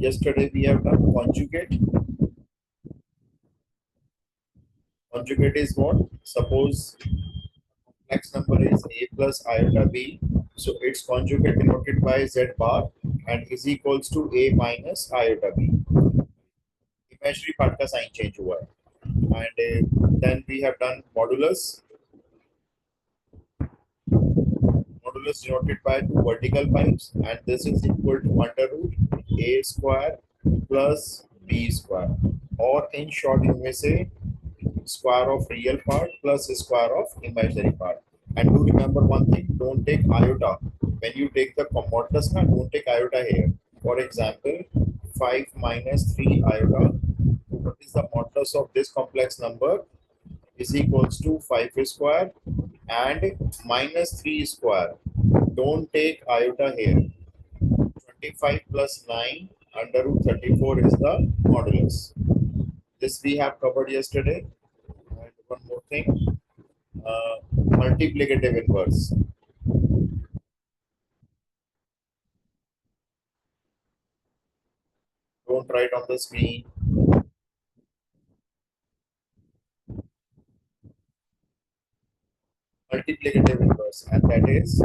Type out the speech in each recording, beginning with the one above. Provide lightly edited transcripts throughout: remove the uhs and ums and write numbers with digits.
yesterday we have done conjugate. Conjugate is what? Suppose complex number is a plus iota b, so its conjugate denoted by z bar and is equals to a minus iota b. Imaginary part का sign change हुआ है. And then we have done modulus. Modulus denoted by two vertical pipes, and this is equal to under root a square plus b square, or in short you may say square of real part plus square of imaginary part. And do remember one thing, don't take iota. When you take the modulus, don't take iota here. For example, 5 minus 3 iota, what is the modulus of this complex number, is equals to 5 square and minus 3 square. Don't take iota here. 25 plus 9 under root 34 is the modulus. This we have covered yesterday. And one more thing, multiplicative inverse. Don't write on the screen. Multiplicative inverse, and that is,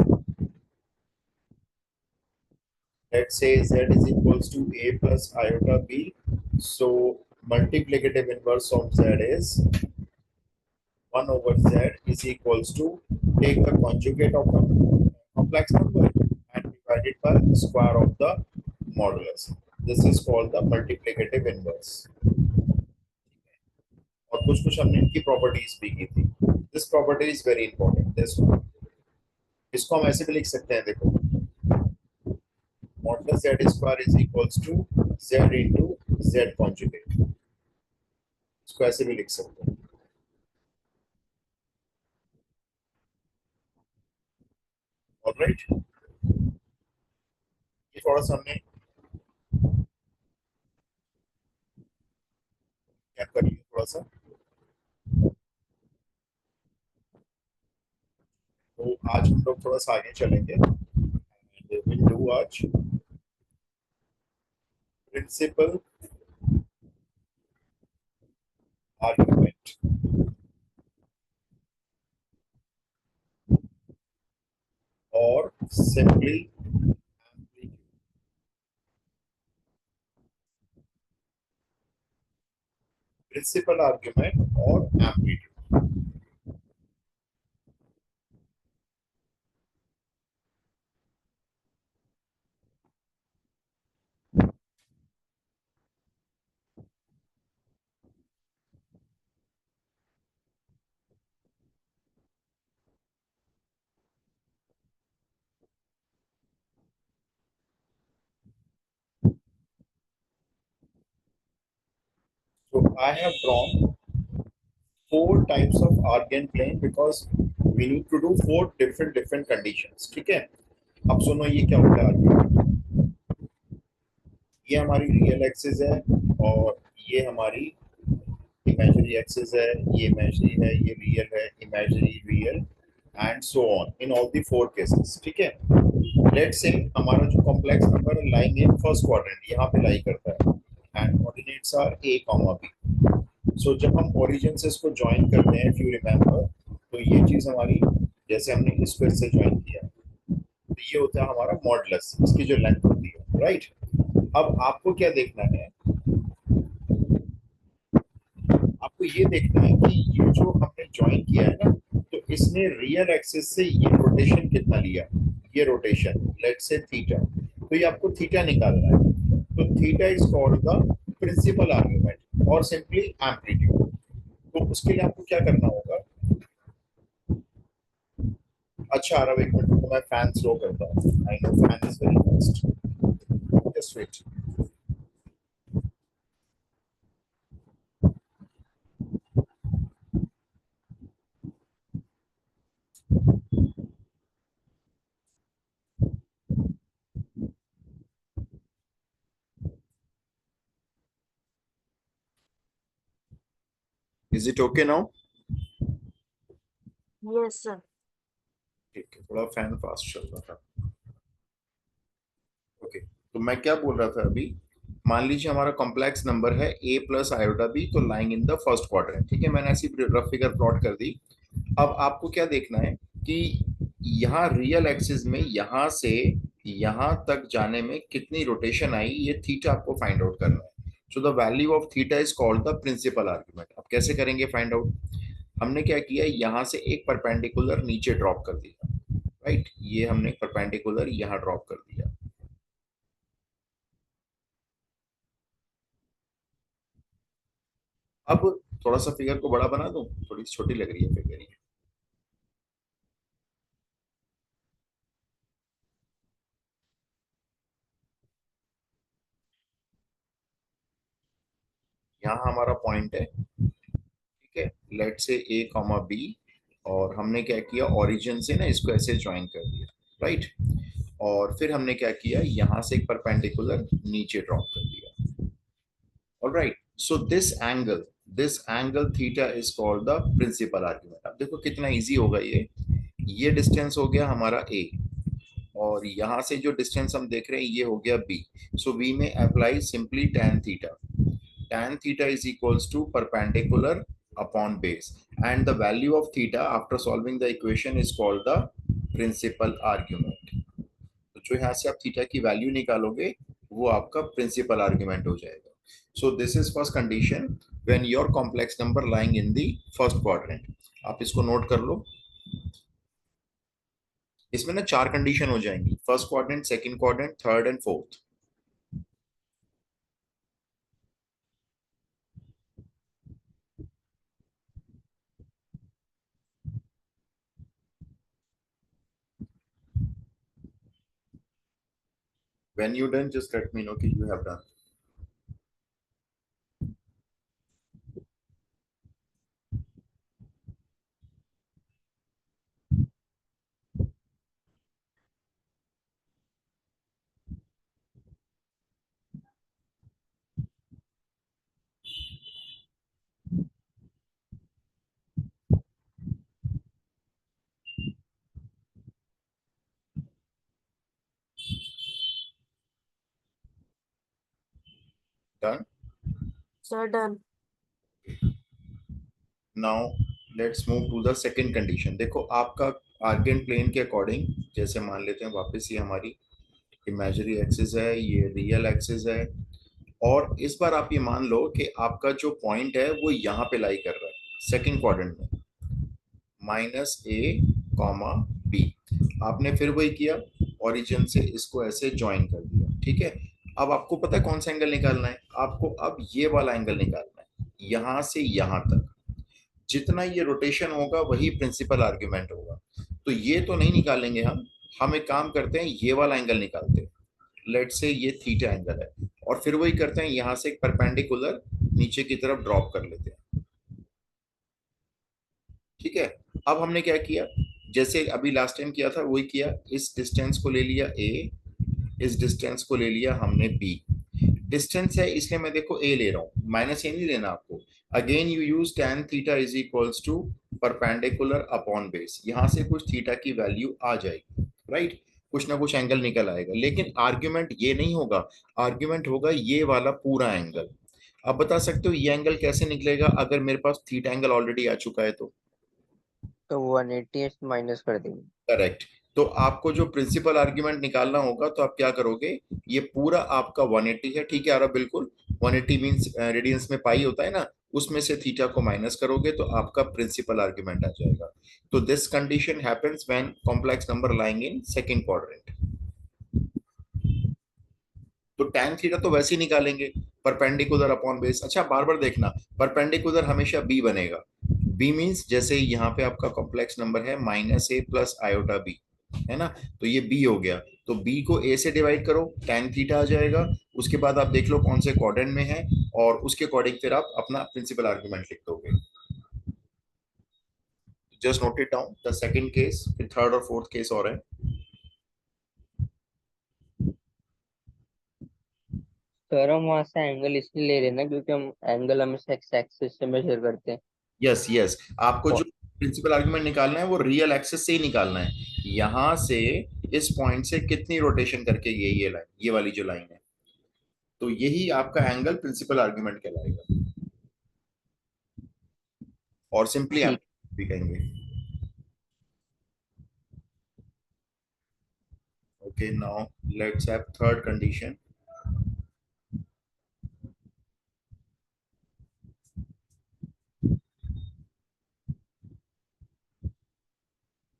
let's say z is equals to a plus iota b. So multiplicative inverse of z is 1 over z is equals to, take the conjugate of the complex number and divide it by the square of the modulus. This is called the multiplicative inverse. और कुछ कुछ हमने इनकी properties भी की थी. This property is very important. This one, इसको हम ऐसे भी लिख सकते हैं, देखो, modulus z square is equals to z into z conjugate. इसको ऐसे भी लिख सकते हैं. ऑलराइट, ये थोड़ा सा हमने क्या कर लिया, थोड़ा सा. तो आज हम लोग थोड़ा सा आगे चलेंगे. विल डू आज प्रिंसिपल आर्गुमेंट और सिंपली प्रिंसिपल आर्गुमेंट और amplitude. So I have drawn 4 types of Argand plane because we need to do 4 different conditions. ठीक है. अब सुनो ये क्या होता है Argand. ये हमारी रियल एक्सिस है और ये हमारी इमेजिनरी एक्सिस है. ये इमेजिनरी है, ये रियल है, imaginary, real and so on in all the 4 cases. ठीक है. लेट्स से हमारा जो complex number lying in first quadrant यहाँ पे लाई करता है and coordinates are a, b. So जब हम ओरिजिन से इसको ज्वाइन करते हैं, इफ यू रिमेंबर, तो ये चीज हमारी, जैसे हमने इस फिर से ज्वाइन किया, तो ये होता है हमारा मॉडुलस, इसकी जो लेंथ होती है. राइट. अब आपको क्या देखना है, आपको ये देखना है कि ये जो हमने ज्वाइन किया है ना, तो इसने रियल एक्सिस से ये रोटेशन कितना लिया, ये रोटेशन लेट्स से थीटा. तो ये आपको थीटा निकालना है. तो theta is called the principal argument और सिंपली एम्पलीट्यूड. तो उसके लिए आपको क्या करना होगा. अच्छा आरव, एक मिनट, तो मैं फैन स्लो करता हूँ. I know fan is very fast. Just wait. Is it okay now? Yes, sir. ठीक है, थोड़ा फैन फास्ट चल रहा था. ओके, तो मैं क्या बोल रहा था अभी, मान लीजिए हमारा कॉम्प्लेक्स नंबर है a प्लस आयोटा बी, तो lying in the first quadrant. ठीक है, मैंने ऐसी रफ फिगर प्लॉट कर दी। अब आपको क्या देखना है कि यहाँ रियल एक्सिस में यहाँ से यहाँ तक जाने में कितनी रोटेशन आई, ये थीटा आपको फाइंड आउट करना है। So the value of theta is called the principal argument. अब कैसे करेंगे फाइंड आउट? हमने क्या किया, यहाँ से एक परपेंडिकुलर नीचे ड्रॉप कर दिया। राइट, ये हमने परपेंडिकुलर यहाँ ड्रॉप कर दिया। अब थोड़ा सा फिगर को बड़ा बना दूं, थोड़ी सी छोटी लग रही है फिगर ये। यहाँ हमारा पॉइंट है। ठीक है, लेट से ए कॉमा बी, और हमने क्या किया, ओरिजिन से ना इसको ऐसे ज्वाइन कर दिया। राइट, और फिर हमने क्या किया, यहाँ से एक परपेंडिकुलर नीचे ड्रॉप कर दिया। Alright, so this angle theta is called the principal argument. अब देखो कितना इजी होगा ये डिस्टेंस हो गया हमारा ए, और यहाँ से जो डिस्टेंस हम देख रहे हैं ये हो गया बी। सो वी में apply simply tan theta. Tan theta is equals to perpendicular upon base, and the value of theta after solving the equation is called the principal argument. तो जो यहाँ से आप थीटा की वैल्यू निकालोगे वो आपका प्रिंसिपल आर्ग्यूमेंट हो जाएगा। So this is first condition when your complex number lying in the first quadrant. आप इसको नोट कर लो। इसमें ना चार कंडीशन हो जाएंगी, first quadrant, second quadrant, third and fourth. When you done, just let me know कि you have done. Done. Sir done. Now let's move to the second condition. देखो आपका आर्गेन प्लेन के अकॉर्डिंग, जैसे मान लेते हैं वापस ये हमारी इमेजिनरी एक्सिस है, ये रियल एक्सिस है, और इस बार आप ये मान लो कि आपका जो पॉइंट है वो यहाँ पे लाई कर रहा है सेकंड क्वाड्रेंट में, माइनस ए कॉमा बी। आपने फिर वही किया, ओरिजिन से इसको ऐसे ज्वाइन कर दिया। ठीक है, अब आपको पता है कौन सा एंगल निकालना है, आपको अब ये वाला एंगल निकालना है, यहां से यहां तक जितना ये रोटेशन होगा वही प्रिंसिपल आर्ग्यूमेंट होगा। तो ये तो नहीं निकालेंगे हम एक काम करते हैं, ये वाला एंगल निकालते हैं। लेट से ये थीटा एंगल है, और फिर वही करते हैं, यहां से एक परपेंडिकुलर नीचे की तरफ ड्रॉप कर लेते हैं। ठीक है, अब हमने क्या किया, जैसे अभी लास्ट टाइम किया था वही किया, इस डिस्टेंस को ले लिया ए, इस डिस्टेंस को ले लिया हमने बी। डिस्टेंस है इसलिए मैं देखो ए ले रहा हूं, माइनस ए नहीं लेना आपको। Again you use tan theta is equals to perpendicular upon base, यहां से कुछ थीटा की वैल्यू आ जाएगी। राइट, कुछ ना कुछ एंगल निकल आएगा, लेकिन आर्ग्यूमेंट ये नहीं होगा, आर्ग्यूमेंट होगा ये वाला पूरा एंगल। अब बता सकते हो ये एंगल कैसे निकलेगा अगर मेरे पास थीटा एंगल ऑलरेडी आ चुका है तो? तो 180 माइनस कर देंगे। करेक्ट। तो आपको जो प्रिंसिपल आर्ग्यूमेंट निकालना होगा तो आप क्या करोगे, ये पूरा आपका 180 है, ठीक है, आ रहा बिल्कुल। 180 मींस रेडियंस में पाई होता है ना, उसमें से थीटा को माइनस करोगे तो आपका प्रिंसिपल आर्ग्यूमेंट आ जाएगा। तो this condition happens when complex number lying in second quadrant. तो tan थीटा तो वैसे ही निकालेंगे, परपेंडिकुलर अपॉन बेस। अच्छा बार बार देखना, परपेंडिकुलर हमेशा b बनेगा। b मींस जैसे यहाँ पे आपका कॉम्प्लेक्स नंबर है माइनस ए प्लस आयोटा बी, है ना, तो ये b हो गया। तो b को a से डिवाइड करो, tan थीटा आ जाएगा। उसके बाद आप देख लो कौन से क्वाड्रेंट में है, और उसके अकॉर्डिंग फिर आप अपना प्रिंसिपल आर्ग्यूमेंट लिख दोगे। Just note it down, the second case, फिर थर्ड और फोर्थ केस और है। सर हम वहां से एंगल इसलिए ले रहे हैं ना क्योंकि हम एंगल हमेशा एक्स एक्सिस से मेजर करते हैं। यस यस, आपको जो और प्रिंसिपल आर्गुमेंट निकालना है वो रियल एक्सिस से ही निकालना है। यहां से इस पॉइंट से कितनी रोटेशन करके ये लाइन, ये वाली जो लाइन है, तो यही आपका एंगल प्रिंसिपल आर्ग्यूमेंट कहलाएगा, और सिंपली ठीक। भी कहेंगे। Okay, now let's have third condition.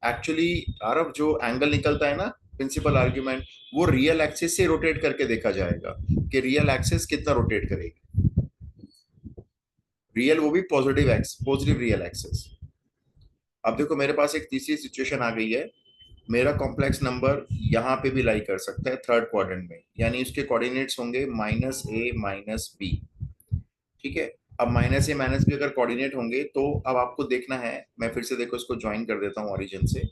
Actually Aarav, जो एंगल निकलता है ना प्रिंसिपल आर्ग्यूमेंट, वो रियल एक्सिस से रोटेट करके देखा जाएगा कि रियल एक्सिस कितना रोटेट करेगी। रियल, वो भी positive x, positive real axis. अब देखो मेरे पास एक तीसरी सिचुएशन आ गई है। मेरा कॉम्प्लेक्स नंबर यहाँ पे भी लाई कर सकता है थर्ड क्वाड्रेंट में, यानी उसके कोऑर्डिनेट्स होंगे -a - b। ठीक है। अब -a - b अगर कोऑर्डिनेट होंगे तो अब आपको देखना है, मैं फिर से देखो इसको ज्वाइन कर देता हूँ ओरिजिन से।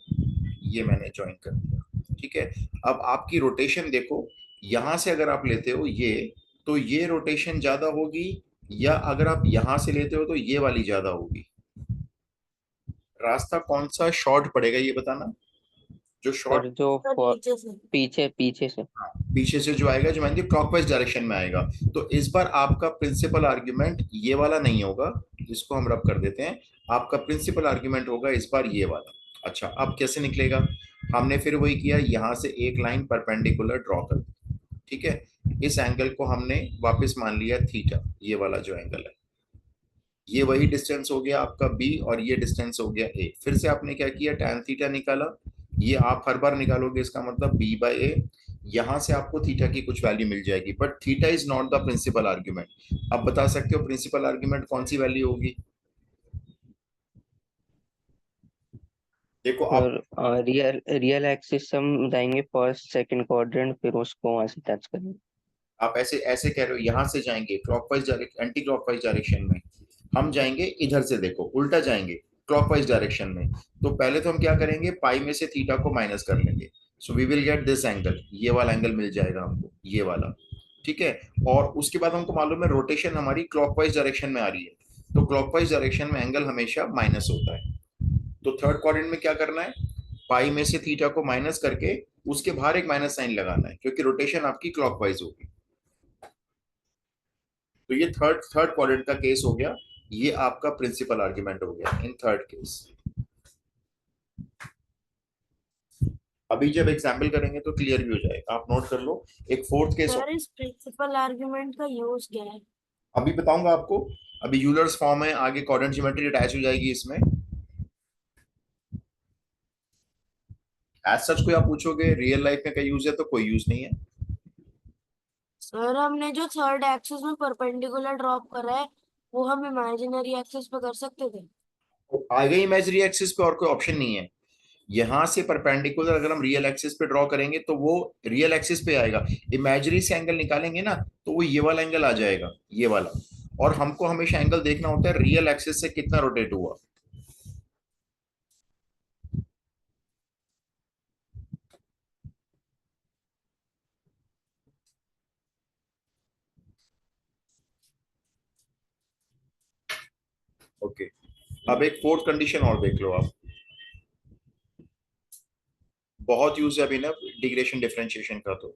ये मैंने ज्वाइन कर दिया। ठीक है। अब आपकी रोटेशन देखो, यहां से अगर आप लेते हो ये, तो ये रोटेशन ज्यादा होगी, या अगर आप यहां से लेते हो तो ये वाली ज्यादा होगी। रास्ता कौन सा शॉर्ट पड़ेगा ये बताना, जो शॉर्ट। सर जो सर नीचे से। पीछे पीछे से। पीछे से जो आएगा, जो मान लीजिए क्लॉकवाइज डायरेक्शन में आएगा, तो इस बार आपका प्रिंसिपल आर्ग्यूमेंट ये वाला नहीं होगा, जिसको हम रब कर देते हैं। आपका प्रिंसिपल आर्ग्यूमेंट होगा इस बार ये वाला। अच्छा, अब कैसे निकलेगा? हमने फिर वही किया, यहां से एक लाइन परपेंडिकुलर ड्रॉ कर दी। ठीक है। इस एंगल को हमने वापस मान लिया थीटा, ये वाला जो एंगल है। ये वही डिस्टेंस हो गया आपका बी, और ये डिस्टेंस हो गया ए। फिर से आपने क्या किया, tan थीटा निकाला। ये आप हर बार निकालोगे, इसका मतलब बी बाई ए। यहां से आपको थीटा की कुछ वैल्यू मिल जाएगी, but theta is not the principal argument. अब बता सकते हो प्रिंसिपल आर्ग्यूमेंट कौन सी वैल्यू होगी? देखो आप और रियल रियल एक्सिस हम जाएंगे फर्स्ट सेकंड क्वाड्रेंट, फिर उसको वहां से टच करेंगे। आप ऐसे ऐसे कह रहे हो, यहां से जाएंगे clockwise direction, anti clockwise direction में। हम जाएंगे इधर से, देखो उल्टा जाएंगे क्लॉकवाइज डायरेक्शन में। तो पहले तो हम क्या करेंगे, पाई में से थीटा को माइनस कर लेंगे। So we will get this angle, ये वाला एंगल मिल जाएगा हमको, ये वाला। ठीक है। और उसके बाद हमको मालूम है रोटेशन हमारी क्लॉकवाइज डायरेक्शन में आ रही है, तो क्लॉकवाइज डायरेक्शन में एंगल हमेशा माइनस होता है। तो थर्ड क्वाड्रेंट में क्या करना है, पाई में से थीटा को माइनस करके उसके बाहर एक माइनस साइन लगाना है, क्योंकि रोटेशन आपकी क्लॉकवाइज होगी। तो ये थर्ड थर्ड क्वाड्रेंट का केस हो गया। ये आपका प्रिंसिपल आर्ग्यूमेंट हो गया इन थर्ड केस। अभी जब एग्जाम्पल करेंगे तो क्लियर भी हो जाएगा, आप नोट कर लो। एक फोर्थ केस सर इस प्रिंसिपल आर्गुमेंट का यूज क्या है? अभी बताऊंगा आपको। अभी यूलर्स फॉर्म है, आगे कोऑर्डिनेट ज्योमेट्री अटैच हो जाएगी इसमें। एज सच कोई आप पूछोगे रियल लाइफ में क्या यूज है, तो कोई यूज नहीं है। सर हमने जो थर्ड एक्सिस में परपेंडिकुलर ड्रॉप करा है वो हम इमेजिनरी एक्सिस पे कर सकते थे। तो आ गई इमेजिनरी एक्सिस पे, और कोई ऑप्शन नहीं है। यहां से परपेंडिकुलर अगर हम रियल एक्सिस पे ड्रॉ करेंगे तो वो रियल एक्सिस पे आएगा। इमेजिनरी से एंगल निकालेंगे ना, तो वो ये वाला एंगल आ जाएगा, ये वाला। और हमको हमेशा एंगल देखना होता है रियल एक्सिस से कितना रोटेट हुआ। ओके। अब एक फोर्थ कंडीशन और देख लो आप, बहुत यूज है अभी ना इंटीग्रेशन डिफरेंशिएशन का। तो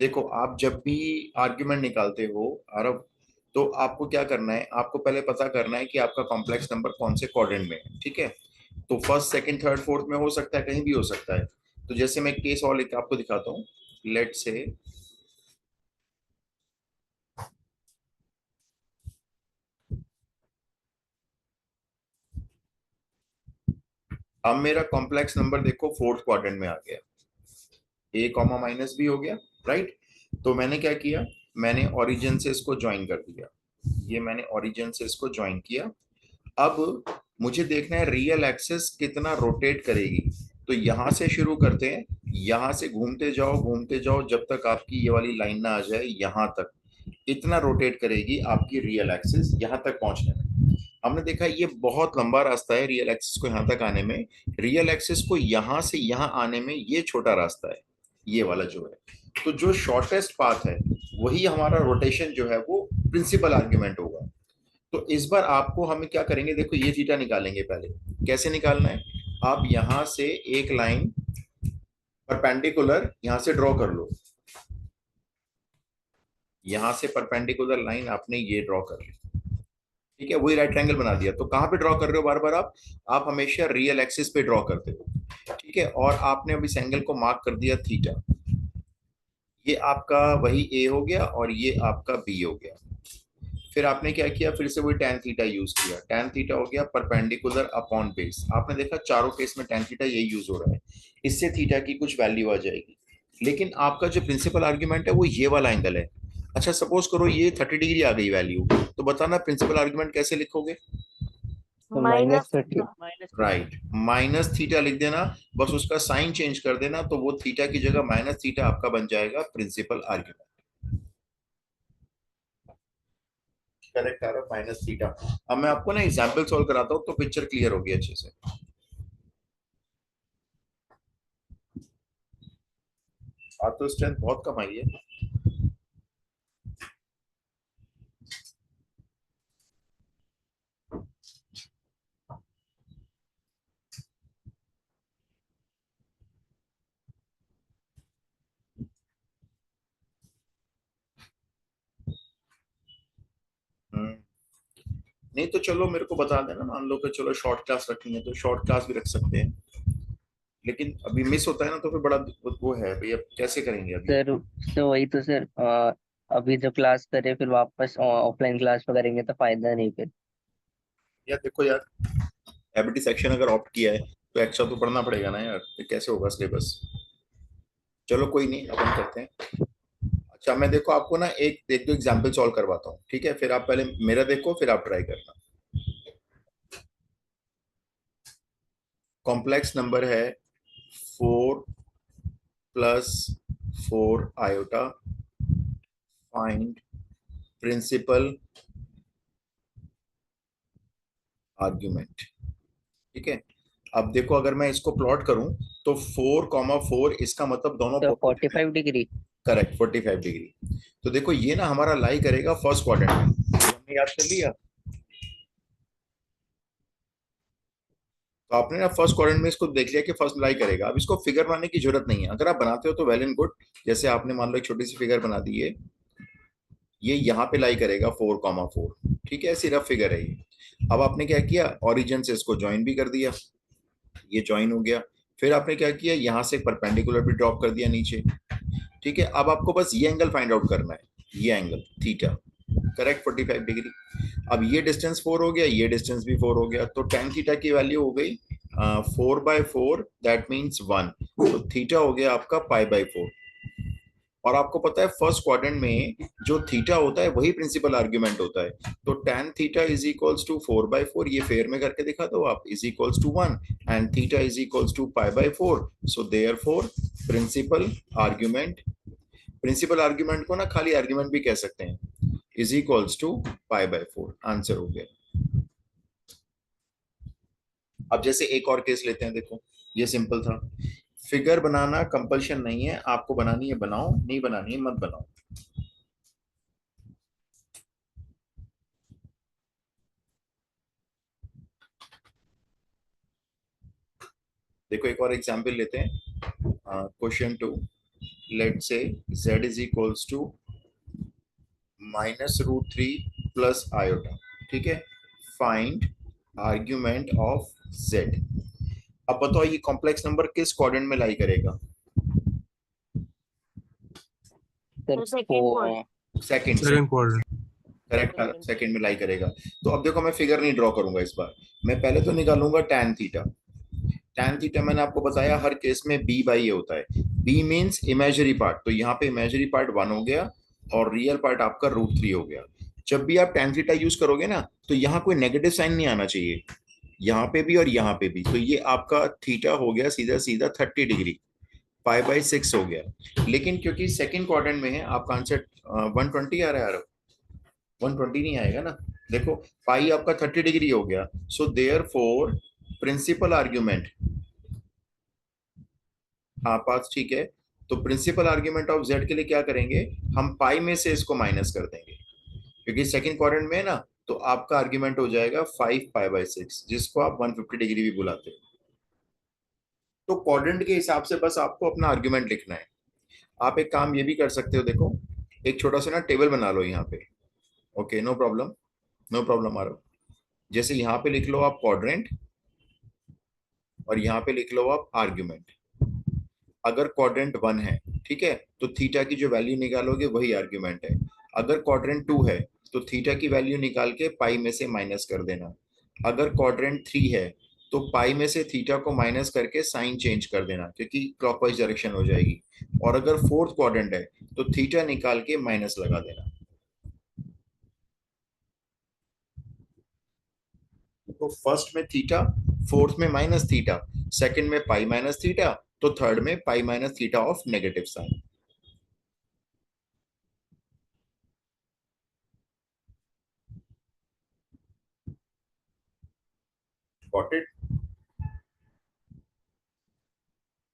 देखो, आप जब भी आर्ग्यूमेंट निकालते हो आरव, तो आपको क्या करना है, आपको पहले पता करना है कि आपका कॉम्प्लेक्स नंबर कौन से क्वाड्रेंट में है। ठीक है। तो फर्स्ट सेकंड थर्ड फोर्थ में हो सकता है, कहीं भी हो सकता है। तो जैसे मैं केस और लेके आपको दिखाता हूँ। लेट से अब मेरा कॉम्प्लेक्स नंबर देखो फोर्थ क्वाड्रेंट में आ गया, a, -b हो गया। राइट। तो मैंने क्या किया, मैंने ओरिजिन से इसको ज्वाइन कर दिया। ये मैंने ओरिजिन से इसको ज्वाइन किया। अब मुझे देखना है रियल एक्सिस कितना रोटेट करेगी। तो यहां से शुरू करते हैं, यहां से घूमते जाओ जब तक आपकी ये वाली लाइन ना आ जाए यहां तक। इतना रोटेट करेगी आपकी रियल एक्सिस यहां तक पहुंचने में। हमने देखा ये बहुत लंबा रास्ता है रियल एक्सिस को यहां तक आने में। रियल एक्सिस को यहां से यहां आने में ये छोटा रास्ता है, ये वाला जो है। तो जो शॉर्टेस्ट पाथ है, वही हमारा रोटेशन जो है वो प्रिंसिपल आर्ग्यूमेंट होगा। तो इस बार आपको हम क्या करेंगे, देखो ये थीटा निकालेंगे पहले। कैसे निकालना है, आप यहां से एक लाइन परपेंडिकुलर यहां से ड्रॉ कर लो, यहां से परपेंडिकुलर लाइन आपने ये ड्रॉ कर ली, ठीक है, वही राइट ट्रायंगल बना दिया। तो कहां पे ड्रॉ कर रहे हो बार बार आप हमेशा रियल एक्सिस पे ड्रॉ करते हो, ठीक है। और आपने अब इस एंगल को मार्क कर दिया थीटा, ये आपका वही ए हो गया और ये आपका बी हो गया। फिर आपने क्या किया, फिर से वही tan थीटा यूज किया, tan थीटा हो गया परपेंडिकुलर अपॉन बेस। आपने देखा चारों केस में tan थीटा यही यूज हो रहा है, इससे थीटा की कुछ वैल्यू आ जाएगी। लेकिन आपका जो प्रिंसिपल आर्ग्यूमेंट है वो ये वाला एंगल है। अच्छा सपोज करो ये 30 डिग्री आ गई वैल्यू, तो बताना प्रिंसिपल आर्ग्यूमेंट कैसे लिखोगे। तो माइनस -30। राइट, माइनस थीटा लिख देना, बस उसका साइन चेंज कर देना, तो वो थीटा की जगह माइनस थीटा आपका बन जाएगा प्रिंसिपल आर्ग्यूमेंट। करेक्ट आ रहा है माइनस थीटा। अब मैं आपको ना एग्जाम्पल सॉल्व कराता हूँ तो पिक्चर क्लियर होगी अच्छे से। आज तो स्ट्रेंथ बहुत कम आई है। हम्म, नहीं तो चलो मेरे को बता देना, मान लो कि चलो शॉर्ट क्लास रखनी है तो शॉर्ट क्लास भी रख सकते हैं, लेकिन अभी मिस होता है ना तो फिर बड़ा वो है भाई, अब कैसे करेंगे अभी। सर तो वही तो सर, अभी जो क्लास करे फिर वापस ऑफलाइन क्लास में करेंगे तो फायदा नहीं फिर। यार देखो यार, एबिलिटी सेक्शन अगर ऑप्ट किया है तो एक्स्ट्रा तो पढ़ना पड़ेगा ना यार, फिर कैसे होगा सिलेबस। चलो कोई नहीं, अपन करते हैं। अच्छा मैं देखो आपको ना एक दो एग्जाम्पल सॉल्व करवाता हूँ, ठीक है, फिर आप पहले मेरा देखो फिर आप ट्राई करना। कॉम्प्लेक्स नंबर है 4 + 4 आयोटा, फाइंड प्रिंसिपल आर्ग्यूमेंट, ठीक है। अब देखो अगर मैं इसको प्लॉट करूं तो 4, 4 इसका मतलब दोनों तो पॉजिटिव है। 45 डिग्री। Correct 45 degree. तो देखो ये ना हमारा लाई करेगा फर्स्ट क्वाड्रेंट में, ये हमने याद कर लिया। तो आपने ना फर्स्ट क्वाड्रेंट में इसको देख लिया कि फर्स्ट लाई करेगा। अब इसको फिगर बनाने की जरूरत नहीं है, अगर आप बनाते हो तो वेल एंड गुड। जैसे आपने मान लो एक छोटी सी फिगर बना दी है, ये यहाँ पे लाई करेगा 4, 4, ठीक है, ऐसी रफ फिगर है ये। अब आपने क्या किया, ओरिजिन से इसको ज्वाइन भी कर दिया, ये ज्वाइन हो गया। फिर आपने क्या किया, यहाँ से परपेंडिकुलर भी ड्रॉप कर दिया नीचे, ठीक है। अब आपको बस ये एंगल फाइंड आउट करना है, ये एंगल थीटा, करेक्ट 45 डिग्री। अब ये डिस्टेंस 4 हो गया, ये डिस्टेंस भी 4 हो गया, तो tan थीटा की वैल्यू हो गई 4/4, दैट मीन्स 1। तो थीटा हो गया आपका π/4। और आपको पता है फर्स्ट क्वाड्रेंट में जो थीटा होता है वही प्रिंसिपल आर्ग्यूमेंट होता है। तो tan theta is equals to 4/4, ये फेयर में करके दिखा दो आप, is equals to 1, and theta is equals to π/4। So therefore principal argument, principal argument को ना खाली आर्ग्यूमेंट भी कह सकते हैं, इज इक्वल्स टू π/4, आंसर हो गया। अब जैसे एक और केस लेते हैं, देखो ये सिंपल था। फिगर बनाना कंपल्शन नहीं है, आपको बनानी है बनाओ, नहीं बनानी है मत बनाओ। देखो एक और एग्जांपल लेते हैं, question 2। Let say z is equals to -√3 plus iota, ठीक है। Find argument of z। अब बताओ ये कॉम्प्लेक्स नंबर किस क्वाड्रेंट में लाई करेगा। Sir second quadrant. सेकंड से, सेकंड क्वाड्रेंट। करेक्ट सेकंड में लाई करेगा। तो अब देखो मैं फिगर नहीं ड्रॉ करूंगा इस बार, मैं पहले तो निकालूंगा tan थीटा। tan थीटा मैंने आपको बताया हर केस में b/a होता है। b मींस इमेजिनरी पार्ट, तो यहाँ पे इमेजिनरी पार्ट 1 हो गया और रियल पार्ट आपका √3 हो गया। जब भी आप tan थीटा यूज करोगे ना तो यहाँ कोई नेगेटिव साइन नहीं आना चाहिए, यहाँ पे भी और यहाँ पे भी। तो ये आपका थीटा हो गया सीधा सीधा 30 डिग्री, π/6 हो गया। लेकिन क्योंकि सेकंड क्वाड्रेंट में है आपका आंसर 120 आ रहा है यार, 120 नहीं आएगा ना। देखो पाई आपका 30 डिग्री हो गया, so therefore principal argument, हाँ पास ठीक है। तो प्रिंसिपल आर्ग्यूमेंट ऑफ जेड के लिए क्या करेंगे, हम पाई में से इसको माइनस कर देंगे, क्योंकि सेकंड क्वाड्रेंट में है ना। तो आपका आर्ग्यूमेंट हो जाएगा 5π/6, जिसको आप 150 डिग्री भी बुलाते हो। तो क्वाड्रेंट के हिसाब से बस आपको अपना आर्ग्यूमेंट लिखना है। आप एक काम ये भी कर सकते हो, देखो एक छोटा सा ना टेबल बना लो यहाँ पे। Okay, no problem, no problem Aarav. जैसे यहाँ पे लिख लो आप क्वाड्रेंट और यहाँ पे लिख लो आप आर्ग्यूमेंट। अगर क्वाड्रेंट 1 है, ठीक है, तो थीटा की जो वैल्यू निकालोगे वही आर्ग्यूमेंट है। अगर क्वाड्रेंट 2 है तो थीटा की वैल्यू निकाल के पाई में से माइनस कर देना। अगर क्वाड्रेंट 3 है तो पाई में से थीटा को माइनस करके साइन चेंज कर देना, क्योंकि क्लॉकवाइज डायरेक्शन हो जाएगी। और अगर फोर्थ क्वाड्रेंट है तो थीटा निकाल के माइनस लगा देना। तो फर्स्ट में थीटा, फोर्थ में माइनस थीटा, सेकंड में पाई माइनस थीटा, तो थर्ड में pi minus theta of negative sign. Got it?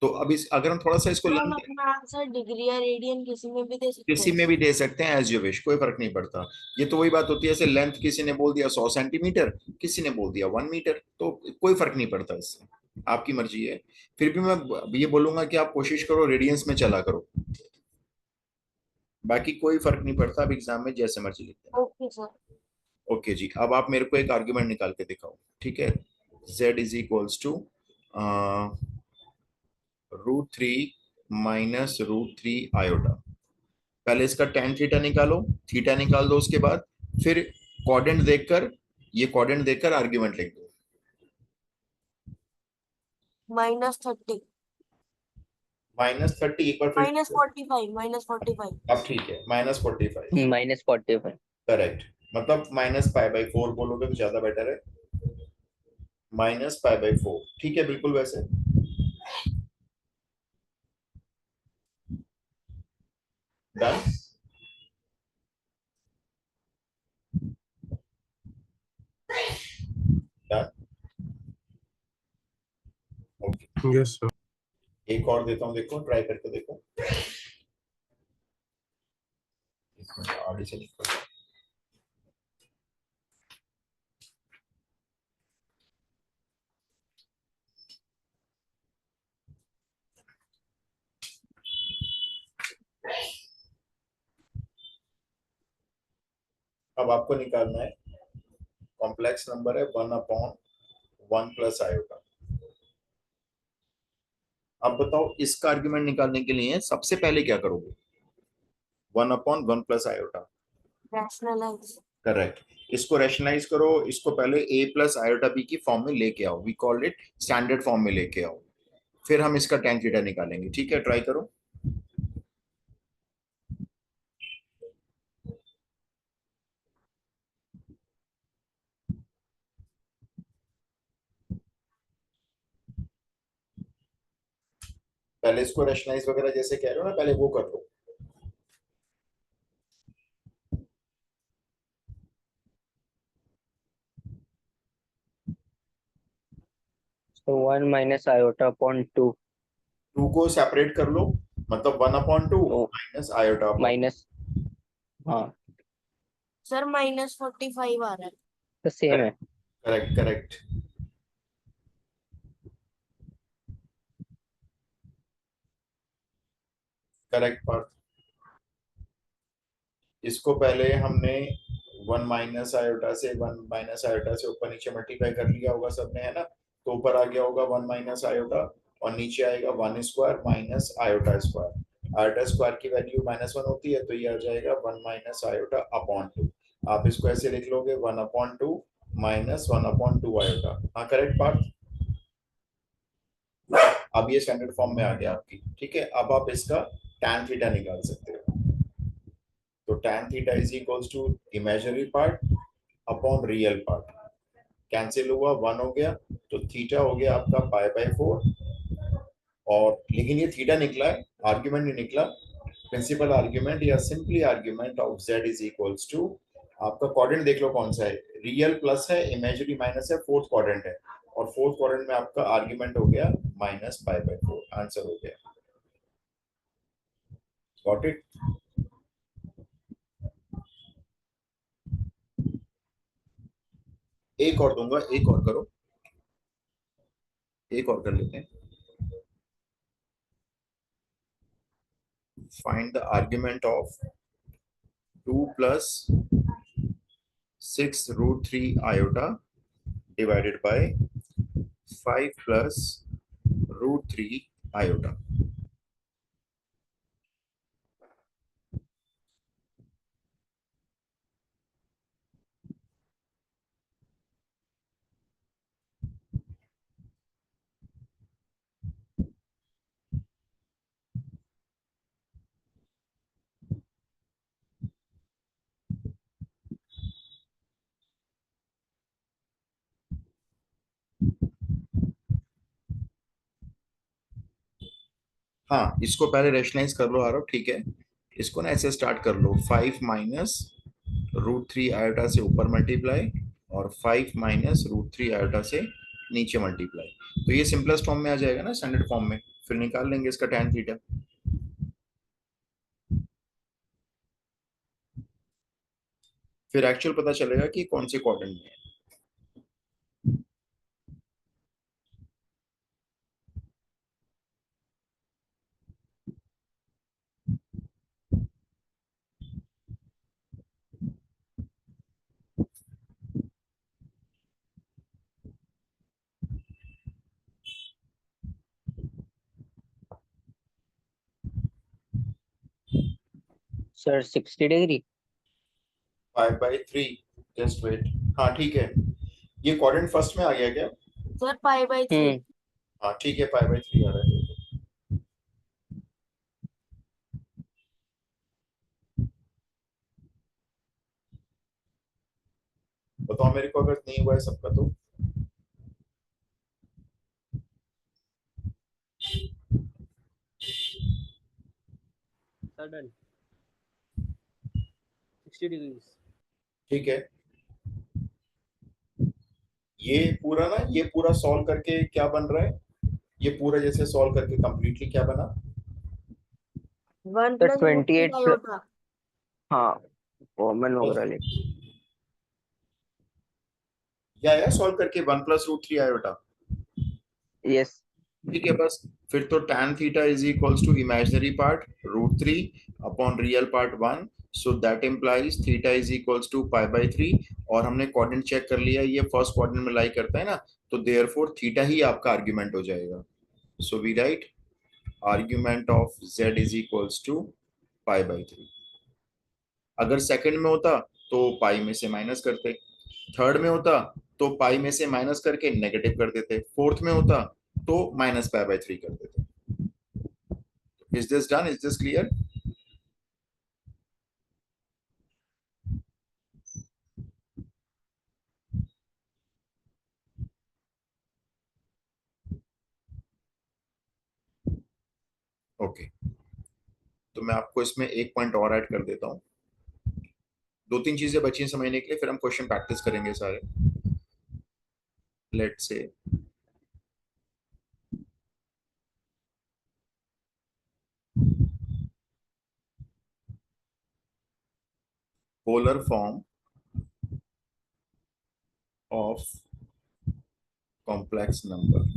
तो अब इस अगर हम थोड़ा सा इसको तो हम लेंथ अपना आंसर डिग्री या रेडियन किसी में भी दे सकते किसी हैं। में भी दे सकते हैं, एज यू विश, कोई फर्क नहीं पड़ता। ये तो वही बात होती है, जैसे लेंथ किसी ने बोल दिया 100 सेंटीमीटर, किसी ने बोल दिया 1 मीटर, तो कोई फर्क नहीं पड़ता इससे, आपकी मर्जी है। फिर भी मैं ये बोलूंगा कि आप कोशिश करो रेडियंस में चला करो, बाकी कोई फर्क नहीं पड़ता, आप एग्जाम में जैसे मर्जी लिखते हैं। Okay sir. ओके जी, अब आप मेरे को एक आर्ग्यूमेंट निकाल के दिखाओ, ठीक है। z is equals to √3 minus √3 iota. पहले इसका tan थीटा निकालो, थीटा निकाल दो, उसके बाद फिर क्वाड्रेंट देखकर, ये क्वाड्रेंट देखकर आर्ग्यूमेंट लिख दो। -30, -30, एक बार फिर -45, -45। अब ठीक है, -45, -45। करेक्ट। मतलब -π/4 बोलोगे तो ज्यादा बेटर है, -π/4, ठीक है, बिल्कुल वैसे। Done. Done. Okay, yes sir. एक और देता हूँ, देखो ट्राई करके देखो। आगे से लिखो। अब आपको निकालना है, कॉम्प्लेक्स नंबर है 1/1 प्लस आयोटा। अब बताओ इसका आर्ग्यूमेंट निकालने के लिए सबसे पहले क्या करोगे? 1/1 प्लस आयोटा, रैशनलाइज। करेक्ट। इसको रैशनलाइज करो, इसको पहले a प्लस आयोटा बी की फॉर्म में लेके आओ, we call it standard form में लेके आओ, फिर हम इसका tan थीटा निकालेंगे, ठीक है, ट्राई करो। पहले इसको रैशनलाइज वगैरह जैसे कह रहे हो ना, पहले वो कर लो। तो 1 माइनस आयोटा अपॉन 2। 2 को सेपरेट कर लो, मतलब 1/2 तो माइनस आयोटा अपॉन। माइनस, हाँ सर -45 आ रहा है। तो सेम है। Correct, correct, correct part. इसको पहले हमने 1 से ऊपर नीचे मल्टीप्लाई कर लिया होगा सबने, है ना, तो ऊपर आ गया होगा 1 - आयोटा और नीचे आएगा 1² minus iota square. Iota square की वैल्यू -1 होती है, तो ये आ जाएगा 1 - आयोटा अपॉन 2। आप इसको ऐसे लिख लोगे 1/2 माइनस 1/2 आयोटा। हाँ, करेक्ट पार्ट। अब ये स्टैंडर्ड फॉर्म में आ गया आपकी, ठीक है। अब आप इसका tan थीटा निकाल सकते हो। तो tan theta is equals to imaginary part upon real part, cancel हुआ, 1 हो गया, तो थीटा हो गया आपका π/4। और लेकिन ये थीटा निकला है, आर्ग्यूमेंट नहीं निकला। प्रिंसिपल आर्ग्यूमेंट या simply argument of z is equals to, आपका क्वाड्रेंट देख लो कौन सा है, रियल प्लस है, इमेजिनरी माइनस है, फोर्थ क्वाड्रेंट है, और फोर्थ क्वाड्रेंट में आपका आर्ग्यूमेंट हो गया -π/4, आंसर हो गया। Got it? एक और दूंगा, एक और करो, एक और कर लेते हैं। find the argument of 2 plus 6 root 3 iota divided by 5 plus root 3 iota. हाँ, इसको पहले रेशनलाइज कर लो आरव, ठीक है। इसको ना ऐसे स्टार्ट कर लो, 5 माइनस रूट 3 आयोटा से ऊपर मल्टीप्लाई और 5 माइनस रूट 3 आयोटा से नीचे मल्टीप्लाई। तो ये सिंपलेस्ट फॉर्म में आ जाएगा ना, स्टैंडर्ड फॉर्म में। फिर निकाल लेंगे इसका tan थीटा। फिर एक्चुअल पता चलेगा कि कौन से क्वाड्रेंट में है। Sir 60 degree. 5/3, just wait. हाँ ठीक है, ये क्वाड्रेंट फर्स्ट में आ गया क्या? सर π/3। हाँ ठीक है, 5/3 आ रहा है। बताओ मेरे को अगर नहीं हुआ है सबका तो। Sir done 60 degree. ठीक है, ये पूरा सॉल्व करके क्या बन रहा है? ये पूरा जैसे सॉल्व करके कंप्लीटली क्या बना? 1 सर प्लस रूट 3 28 आयोटा। हाँ कॉमन वगैरह ले। या सॉल्व करके 1 प्लस रूट 3 आयोटा। यस। ठीक है, बस फिर तो tan theta is equals to imaginary part root 3 upon real part 1, so that implies theta is equals to π/3। और हमने क्वाड्रेंट चेक कर लिया, ये फर्स्ट क्वाड्रेंट में लाई करता है ना, तो देयरफॉर थीटा ही आपका आर्ग्यूमेंट हो जाएगा। So we write argument of z is equals to π/3। अगर सेकंड में होता तो पाई में से माइनस करते, थर्ड में होता तो पाई में से माइनस करके नेगेटिव कर देते, फोर्थ में होता तो माइनस π/3 कर देते। Is this done? Is this clear? Okay, तो मैं आपको इसमें एक पॉइंट और ऐड कर देता हूँ। दो तीन चीजें बची हैं समझने के लिए, फिर हम क्वेश्चन प्रैक्टिस करेंगे सारे। लेट से polar form of complex number.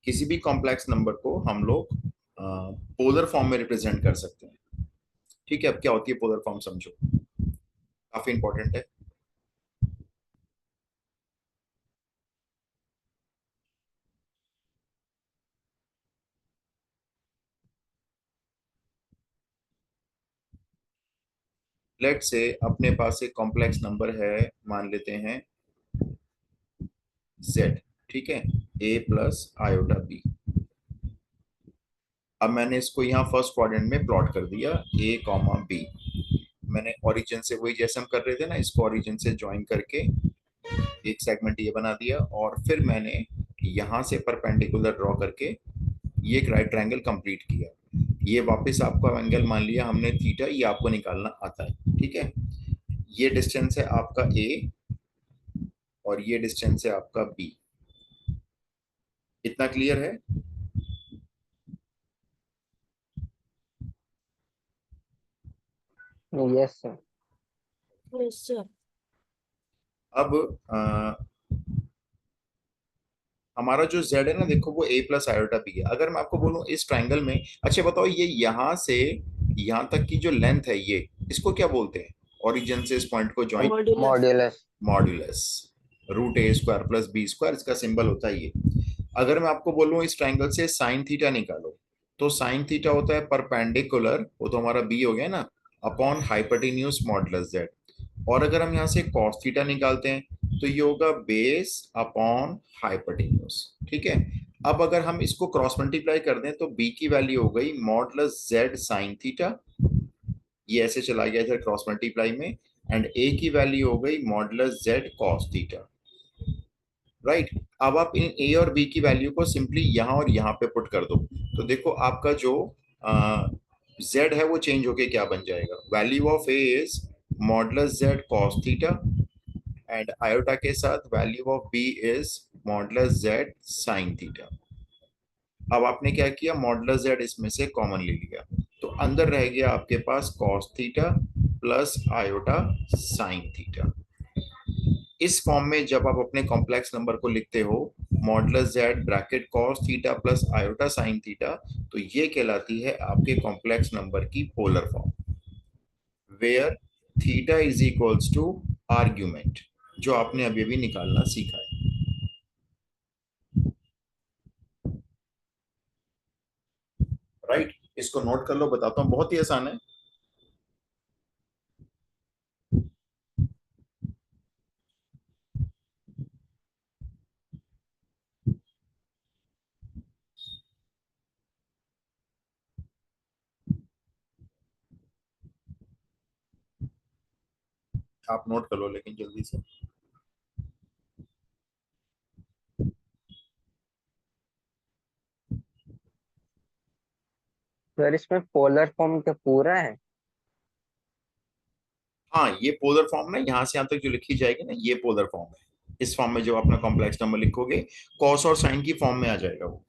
किसी भी कॉम्प्लेक्स नंबर को हम लोग पोलर फॉर्म में रिप्रेजेंट कर सकते हैं। ठीक है, अब क्या होती है पोलर फॉर्म समझो, काफी इंपॉर्टेंट है। लेट से अपने पास एक कॉम्प्लेक्स नंबर है, मान लेते हैं z, ठीक है, a प्लस आयोटा b। अब मैंने इसको यहाँ फर्स्ट क्वाड्रेंट में प्लॉट कर दिया, a कॉमा b। मैंने ओरिजिन से, वही जैसे हम कर रहे थे ना, इसको ओरिजिन से ज्वाइन करके एक सेगमेंट ये बना दिया, और फिर मैंने यहाँ से परपेंडिकुलर ड्रॉ करके ये एक राइट ट्रायंगल कंप्लीट किया। ये वापस आपका एंगल मान लिया हमने थीटा, ये आपको निकालना आता है, ठीक है। ये डिस्टेंस है आपका a और ये डिस्टेंस है आपका b। इतना क्लियर है? Yes sir. Yes sir. अब हमारा जो z है ना, देखो वो a प्लस आयोटा b है। अगर मैं आपको बोलूं इस ट्राइंगल में, अच्छा बताओ ये यहाँ से यहाँ तक की जो लेंथ है, ये इसको क्या बोलते हैं? ओरिजिन से इस पॉइंट को join, modulus. Modulus. Modulus. Root a square plus b square, इसका सिंबल होता है ये। अगर मैं आपको बोलूं इस ट्राइंगल से साइन थीटा निकालो, तो साइन थीटा होता है परपेंडिकुलर, वो तो हमारा बी हो गया ना, अपॉन हाइपोटेन्यूज मॉडुलस जेड। और अगर हम यहाँ से कॉस थीटा निकालते हैं, तो ये होगा बेस अपॉन हाइपोटेन्यूज। ठीक है। अब अगर हम इसको क्रॉस मल्टीप्लाई कर दें, तो बी की वैल्यू हो गई मॉडुलस जेड साइन थीटा, ये ऐसे चला गया इधर क्रॉस मल्टीप्लाई में, एंड ए की वैल्यू हो गई modulus Z cos theta. Right. अब आप इन ए और बी की वैल्यू को सिंपली यहाँ और यहाँ पे पुट कर दो, तो देखो आपका जो जेड है वो चेंज होके क्या बन जाएगा? Value of A is modulus Z cos theta, and iota के साथ value of B is modulus Z sine theta. अब आपने क्या किया, मॉडुलस जेड इसमें से कॉमन ले लिया, तो अंदर रह गया आपके पास cos theta plus iota sine theta. इस फॉर्म में जब आप अपने कॉम्प्लेक्स नंबर को लिखते हो, modulus z bracket cos theta plus iota sine theta, तो ये कहलाती है आपके कॉम्प्लेक्स नंबर की polar form, where theta is equals to argument, जो आपने अभी अभी निकालना सीखा है। राइट। इसको नोट कर लो, बताता हूं, बहुत ही आसान है। आप नोट कर लो लेकिन जल्दी से। सर इसमें पोलर फॉर्म क्या पूरा है? हाँ, ये पोलर फॉर्म ना, यहाँ से यहाँ तक जो लिखी जाएगी ना, ये पोलर फॉर्म है। इस फॉर्म में जब अपना कॉम्प्लेक्स नंबर लिखोगे, कॉस और साइन की फॉर्म में आ जाएगा वो।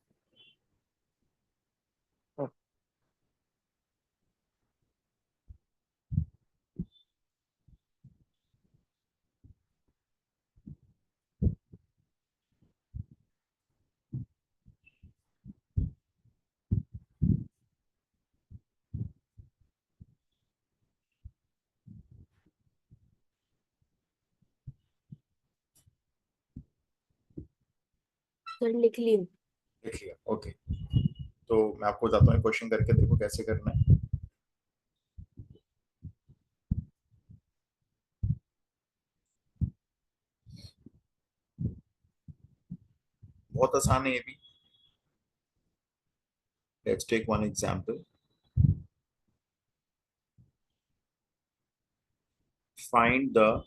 सर लिख ली। लिख लिया, ओके। तो मैं आपको बताता हूँ, क्वेश्चन करके देखो कैसे करना है। बहुत आसान है ये भी। Let's take one example. Find the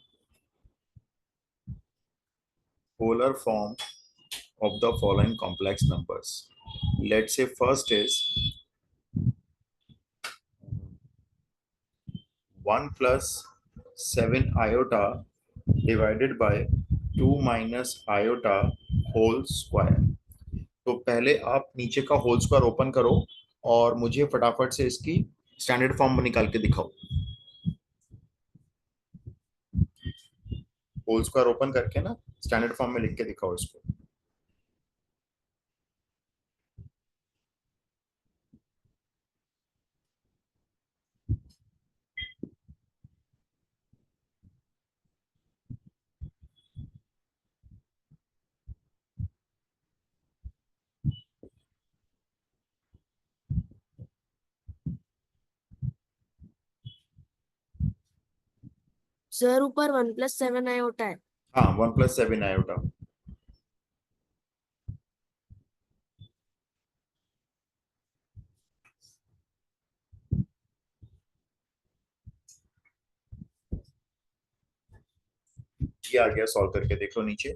polar form of the following complex numbers. Let's say first is 1 plus 7 iota divided by 2 minus iota whole square। तो पहले आप नीचे का होल स्क्वायर ओपन करो और मुझे फटाफट से इसकी स्टैंडर्ड फॉर्म निकाल के दिखाओ। होल स्क्वायर ओपन करके ना स्टैंडर्ड फॉर्म में लिख के दिखाओ इसको। सर ऊपर 1+7 आयोटा है। हाँ, 1 + 7 आयोटा। ये आ गया, सॉल्व करके देख लो नीचे।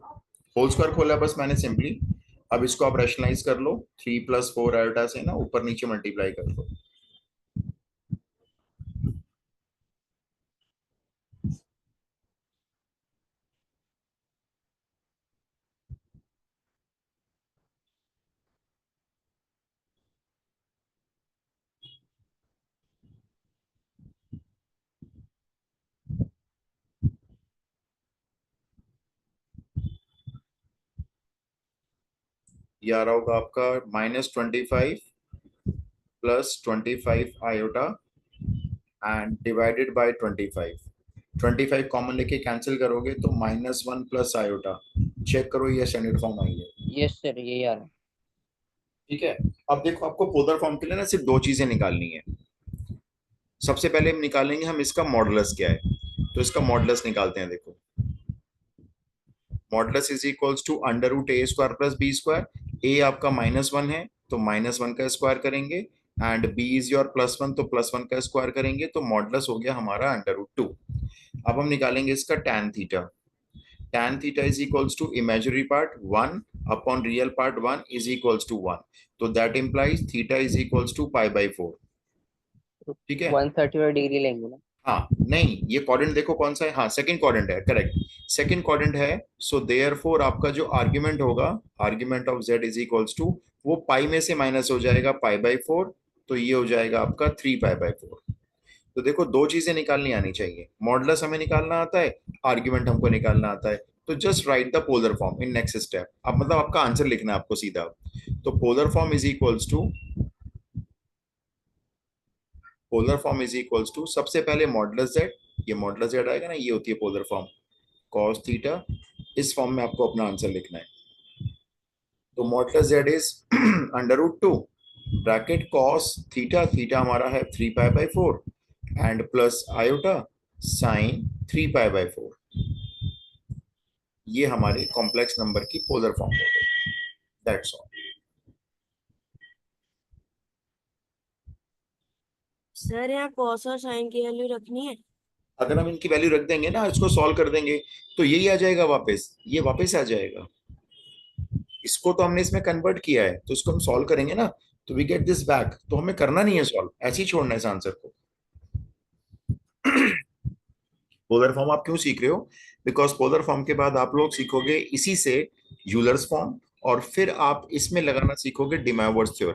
होल स्क्वायर खोला बस मैंने सिंपली। अब इसको आप रैशनलाइज कर लो, 3 + 4 आयोटा से ना ऊपर नीचे मल्टीप्लाई कर लो। ये आ रहा होगा आपका -25 plus 25 iota and divided by 25 common लेके कैंसिल करोगे तो -1 प्लस आयोटा। चेक करो ये स्टैंडर्ड फॉर्म आई है। यस सर, यही आ रहा है। ठीक है, अब देखो आपको पोलर फॉर्म के लिए ना सिर्फ दो चीजें निकालनी है। सबसे पहले हम निकालेंगे हम इसका मॉडुलस क्या है, तो इसका मॉडुलस निकालते हैं। देखो modulus is equals to under root a square plus b square. A आपका -1 है तो -1 का स्क्वायर करेंगे, एंड बी इज योर +1 तो +1 का स्क्वायर करेंगे, तो मॉडुलस हो गया हमारा √2। अब हम निकालेंगे इसका tan theta. tan theta is equals to imaginary part 1 upon real part 1 is equals to 1, तो that implies theta is equals to π/4। ठीक है, 135 डिग्री लेंगे ना? हाँ नहीं, ये क्वाड्रेंट देखो कौन सा है, हाँ सेकंड क्वाड्रेंट है, करेक्ट सेकंड क्वाड्रेंट है। सो देयरफॉर आपका जो आर्ग्यूमेंट होगा, argument of z is equals to, वो पाई में से माइनस हो जाएगा π/4, तो ये हो जाएगा आपका 3π/4। तो देखो दो चीजें निकालनी आनी चाहिए, मॉडुलस हमें निकालना आता है, आर्ग्यूमेंट हमको निकालना आता है। तो just write the polar form in next step. अब मतलब आपका आंसर लिखना है आपको सीधा। तो polar form is equals to, polar form is equals to सबसे पहले मॉडुलस z, ये मॉडुलस z आएगा ना, ये होती है पोलर फॉर्म cos थीटा। इस फॉर्म में आपको अपना आंसर लिखना है। तो modulus z is √2 bracket cos theta, theta हमारा है 3π/4 एंड प्लस आयोटा साइन 3π/4। ये हमारे कॉम्प्लेक्स नंबर की पोलर फॉर्म हो गई। That's all. सर यहाँ कॉस और साइन की वैल्यू रखनी है? अगर हम इनकी वैल्यू रख देंगे ना, इसको सॉल्व कर देंगे, तो यही आ जाएगा वापस, ये वापस आ जाएगा। इसको तो हमने इसमें कन्वर्ट किया है, तो इसको हम सॉल्व करेंगे ना, तो वी गेट दिस बैक। तो हमें करना नहीं है सॉल्व, ऐसे ही छोड़ना है इस आंसर को। पोलर फॉर्म आप क्यों सीख रहे हो? बिकॉज पोलर फॉर्म के बाद आप लोग सीखोगे इसी से यूलर्स फॉर्म, और फिर आप इसमें लगाना सीखोगे डी मोइवोर्स थ्योरम।